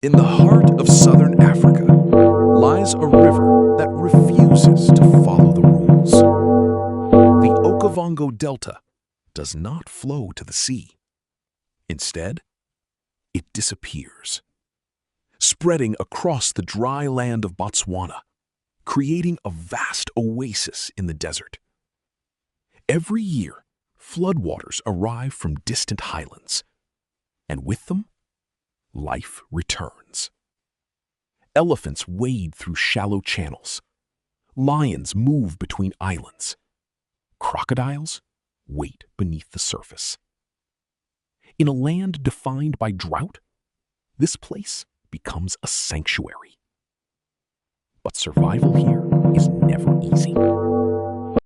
In the heart of southern Africa lies a river that refuses to follow the rules. The Okavango Delta does not flow to the sea. Instead, it disappears, spreading across the dry land of Botswana, creating a vast oasis in the desert. Every year, floodwaters arrive from distant highlands, and with them, life returns. Elephants wade through shallow channels. Lions move between islands. Crocodiles wait beneath the surface. In a land defined by drought, this place becomes a sanctuary. But survival here is never easy.